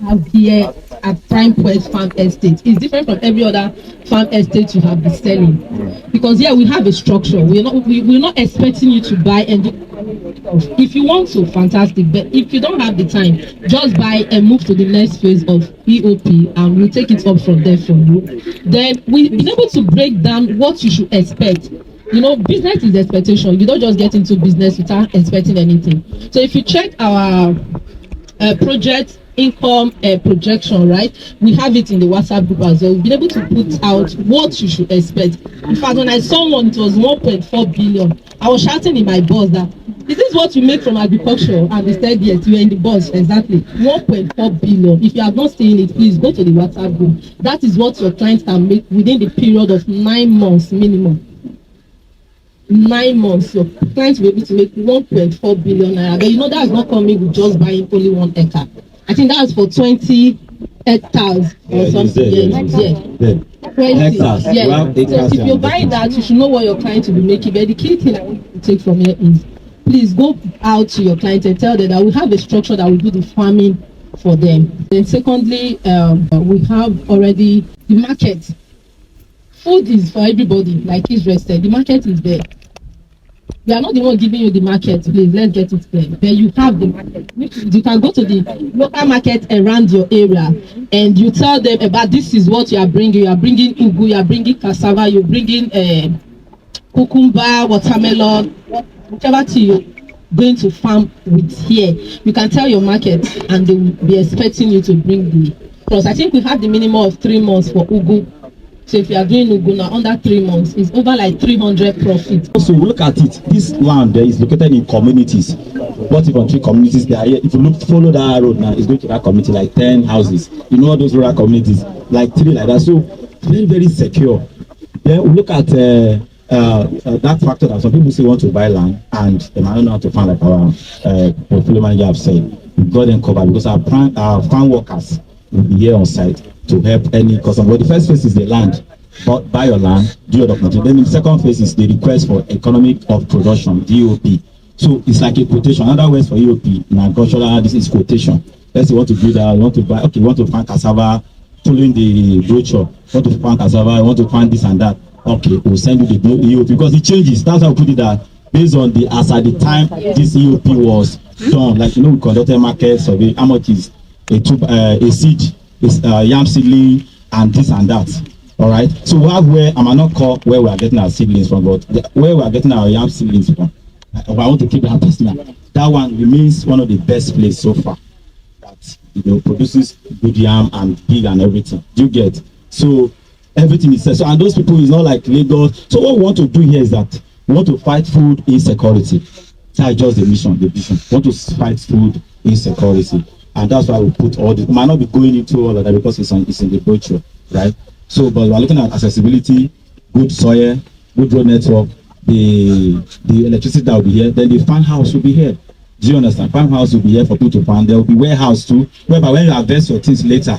Have here at PrymePoint Farm Estate is different from every other farm estate you have been selling, because here we have a structure. We're not expecting you to buy and do. If you want to, fantastic, but if you don't have the time, just buy and move to the next phase of EOP, and we'll take it up from there for you. Then we've been able to break down what you should expect. You know, business is expectation. You don't just get into business without expecting anything. So if you check our project income projection, right, we have it in the WhatsApp group as well. We've been able to put out what you should expect. In fact, when I saw one, it was 1.4 billion. I was shouting in my boss that, is this what you make from agriculture? And they said, yes, you are in the boss. Exactly. 1.4 billion. If you have not seen it, please go to the WhatsApp group. That is what your clients can make within the period of 9 months minimum. 9 months, your clients will be able to make 1.4 billion naira. But you know that's not coming with just buying only 1 acre. I think that's for 20 hectares or something. Yeah. 20. Hectares. Yeah. So if you're buying that, you should know what your client will be making. But the key thing I want you to take from here is, please go out to your client and tell them that we have a structure that will do the farming for them. Then secondly, we have already the market. Food is for everybody, like Israel said. The market is there. We are not the one giving you the market, please. Let's get it there. Then you have the market. You can go to the local market around your area, and you tell them about this is what you are bringing. You are bringing ugu, you are bringing cassava, you're bringing cucumber, watermelon, whichever thing you're going to farm with here. You can tell your market, and they will be expecting you to bring the cross. I think we have the minimum of 3 months for ugu. So if you are doing Ogun now under 3 months, it's over like 300 profit. So look at it. This land there is located in communities. What if on 3 communities there? If you follow that road now, it's going to that community like 10 houses. You know all those rural communities, like 3 like that. So very, very secure. Then we look at that factor that some people say want to buy land and they might not know how to find, like our portfolio manager have said. We got them covered because our farm workers will be here on site to help any customer. But the first phase is the land. Buy your land, do your documentation. Then the second phase is the request for economic of production, DOP. So it's like a quotation. Another words for EOP in agricultural, this is quotation. Let's say you want to do that, you want to buy, okay, you want to find cassava, following the brochure, you want to find cassava, you want to find this and that. Okay, we'll send you the EOP because it changes. That's how we put it that based on the as at the time this EOP was done. Like, you know, we conducted market survey, how much is a seed, is yam seedling and this and that. All right, so we have where I might not call where we are getting our seedlings from, but where we are getting our yam seedlings from. I want to keep that personal. That one remains one of the best places so far. That, you know, produces good yam and big and everything. Do you get? So everything is set. So and those people is not like Lagos. So what we want to do here is that we want to fight food insecurity. That's just the mission, the vision. We want to fight food insecurity. And that's why we put all this. We might not be going into all of that because it's in the brochure, right? So, but we're looking at accessibility, good soil, good road network, the electricity that will be here, then the farmhouse will be here. Do you understand? Farmhouse will be here for people to farm. There will be warehouse too, whereby when you harvest your things later,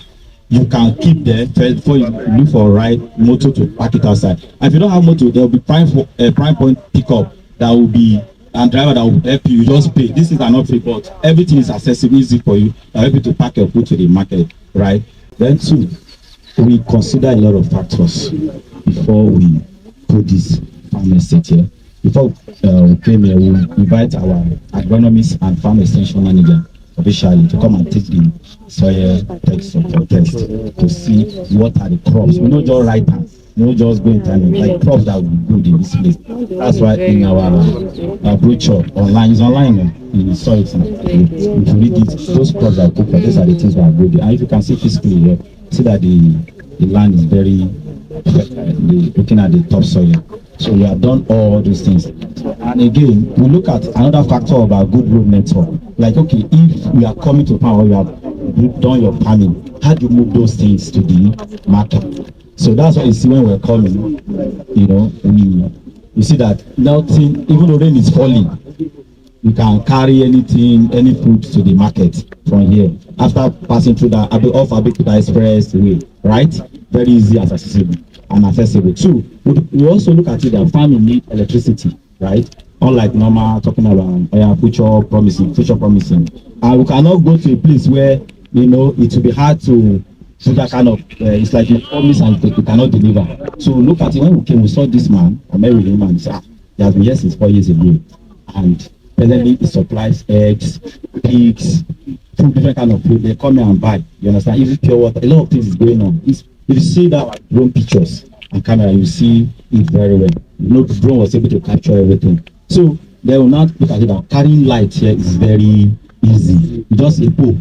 you can keep there before you look for a right motor to park it outside. And if you don't have motor, there will be PrymePoint pickup that will be, and driver that will help you. You just pay. This is not free, but everything is accessible, easy for you. That help you to pack your food to the market, right? Then two, we consider a lot of factors before we put this farm estate here. Before we came here, we invite our agronomist and farm extension manager officially to come and take the soil test to see what are the crops. We not just write them. We not just go in time like crops that will be good in this place. That's why in our brochure online, it's online in soil. If you read it, those crops that are good for, those are the things that are good. And if you can see physically here, see that the land is very looking at the topsoil. So we have done all those things. And again, we look at another factor of our good road network. Like, okay, if we are coming to farm or you have done your farming, how do you move those things to the market? So that's why you see when we're coming, you know, you see that nothing, even though rain is falling, you can carry anything, any food to the market from here. After passing through the off Abeokuta Express way, right? Very easy and accessible. and accessible. Two, we also look at it that farming need electricity, right? Unlike normal talking about future promising. And we cannot go to a place where it will be hard to do that kind of it's like a promise and we cannot deliver. So look at it, when we came, we saw this man, I met with him and said, he has been here since 4 years ago. And presently he supplies eggs, pigs, two different kind of food. They come here and buy. You understand? Even pure water, a lot of things is going on. If you see that drone pictures and camera, you see it very well. The drone was able to capture everything. So they will not look at it that carrying light here is very easy. Just a pole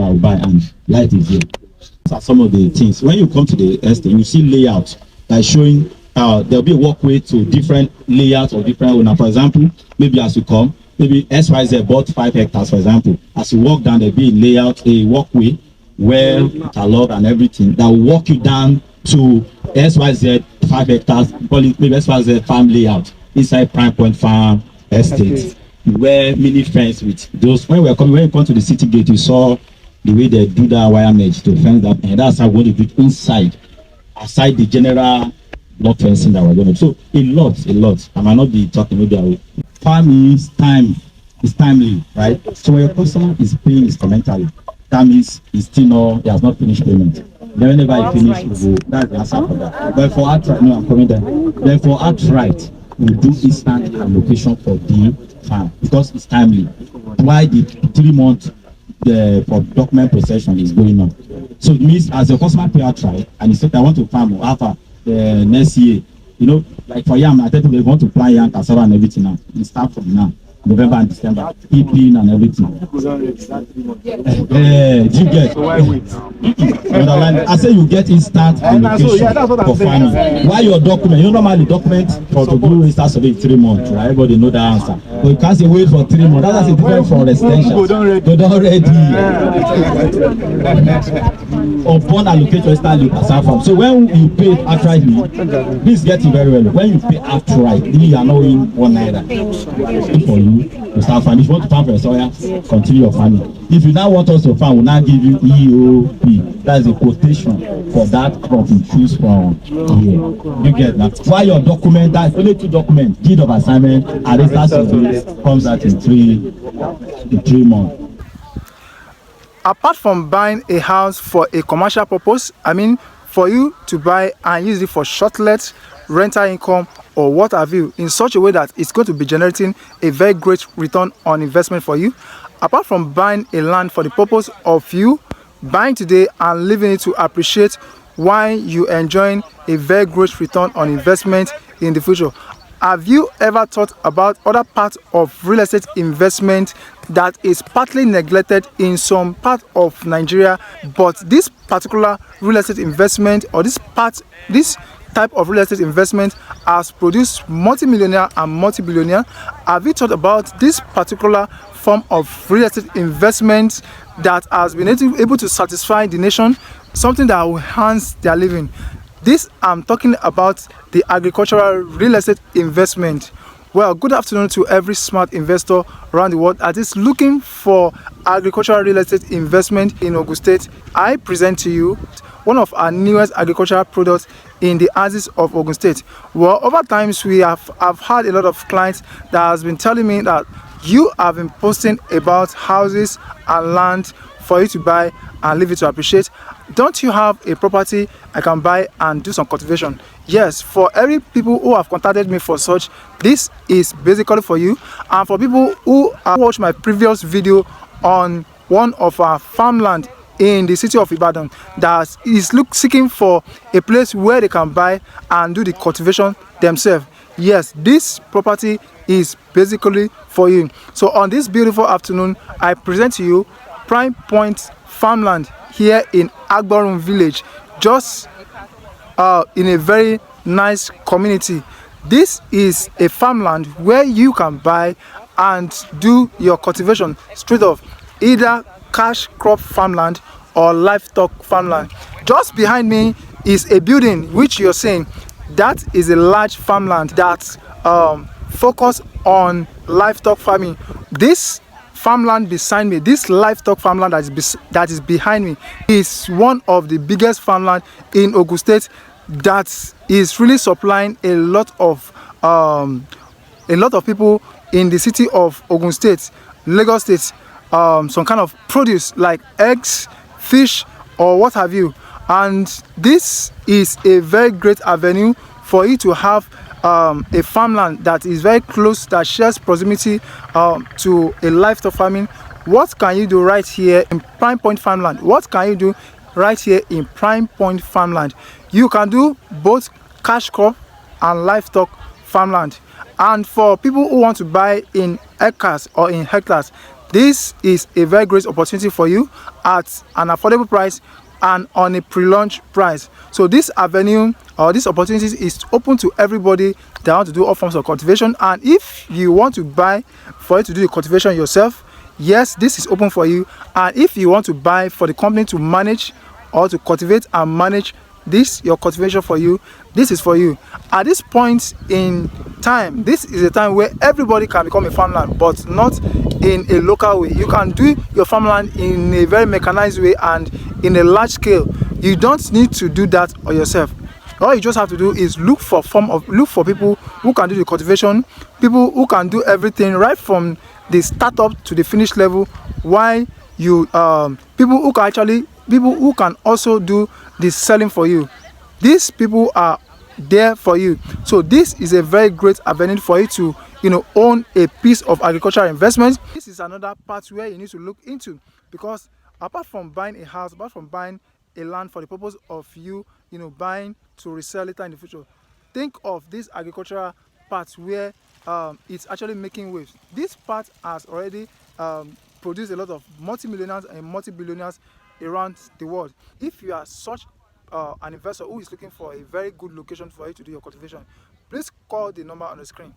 I'll buy and light is here. These are some of the things. When you come to the estate, you see layout that showing there'll be a walkway to different layouts of different owners. For example, maybe as you come, maybe XYZ bought 5 hectares, for example. As you walk down, there'll be a layout, a walkway, well catalog and everything that will walk you down to XYZ 5 hectares, call it maybe XYZ farm layout inside PrymePoint Farm Estate. Where many friends with those when you come to the city gate, you saw the way they do that wire mesh to fence that, and that's how we're going to do it inside, aside the general block fencing that we're going to. So a lot. I might not be talking maybe I will. Farm is timely, right? So when your customer is paying his commentary, that means he's still not, he has not finished payment. Then whenever he finishes, we'll go. That's the answer for that. But for outright, no, I'm coming there. Then for outright, we do instant allocation for the farm because it's timely. Why the 3 months for document procession is going on. So it means as your customer pay outright and he said I want to farm after next year, like for yam, I tell them they want to plant yam, cassava and everything now. We start from now, November and December, peeping and everything. You get? I say you get instant allocation for farming. Why your document? Normally document for to do instant survey 3 months, right? Everybody know the answer. But you can't say wait for 3 months. That's a different from extension. Go don't ready. Upon allocation, instant cassava farm. So when you pay outrightly, please get it very well. When you pay outright, you are not in 1 naira. For you to start farming. If you want to farm for your soil, continue your farming. If you now want us to farm, we'll now give you EOP. That's a quotation for that crop you choose from here. You get that? Why your document, that's only 2 documents, deed of assignment, and register survey comes out in 3 months. Apart from buying a house for a commercial purpose, I mean for you to buy and use it for short-let, rental income, or what have you, in such a way that it's going to be generating a very great return on investment for you. Apart from buying a land for the purpose of you buying today and leaving it to appreciate while you enjoying a very great return on investment in the future. Have you ever thought about other parts of real estate investment that is partly neglected in some part of Nigeria, but this particular real estate investment or this type of real estate investment has produced multi-millionaire and multi-billionaire? Have you thought about this particular form of real estate investment that has been able to satisfy the nation, something that will enhance their living? This I'm talking about the agricultural real estate investment. Well, good afternoon to every smart investor around the world that is looking for agricultural real estate investment in Ogun State. I present to you one of our newest agricultural products in the axis of Ogun State. Well, over times we have had a lot of clients that has been telling me that you have been posting about houses and land for you to buy and leave it to appreciate. Don't you have a property I can buy and do some cultivation? Yes, for every people who have contacted me for such, this is basically for you. And for people who have watched my previous video on one of our farmland in the city of Ibadan that is seeking for a place where they can buy and do the cultivation themselves. Yes, this property is basically for you. So on this beautiful afternoon, I present to you PrymePoint Farmland here in Agborun village, just in a very nice community. This is a farmland where you can buy and do your cultivation straight off, either cash crop farmland or livestock farmland. Just behind me is a building which you're seeing. That is a large farmland that focus on livestock farming. This farmland beside me, this livestock farmland that is behind me, is one of the biggest farmland in Ogun State that is really supplying a lot of people in the city of Ogun State, Lagos State, some kind of produce like eggs, fish, or what have you. And this is a very great avenue for you to have a farmland that is very close, that shares proximity to a livestock farming. What can you do right here in PrymePoint Farmland? What can you do right here in PrymePoint Farmland? You can do both cash crop and livestock farmland. And for people who want to buy in acres or in hectares, this is a very great opportunity for you at an affordable price and on a pre-launch price. So this avenue or this opportunity is open to everybody that want to do all forms of cultivation. And if you want to buy for you to do the cultivation yourself, yes, this is open for you. And if you want to buy for the company to manage or to cultivate and manage this, your cultivation for you, this is for you. At this point in time, this is a time where everybody can become a farmland, but not in a local way. You can do your farmland in a very mechanized way and in a large scale. You don't need to do that on yourself. All you just have to do is look for people who can do the cultivation, people who can do everything right from the startup to the finished level, while you people who can also do the selling for you. These people are there for you. So this is a very great avenue for you to own a piece of agricultural investment. This is another part where you need to look into, because apart from buying a house, apart from buying a land for the purpose of you buying to resell later in the future, think of this agricultural part where it's actually making waves. This part has already produced a lot of multi-millionaires and multi-billionaires around the world. If you are such an investor who is looking for a very good location for you to do your cultivation, please call the number on the screen.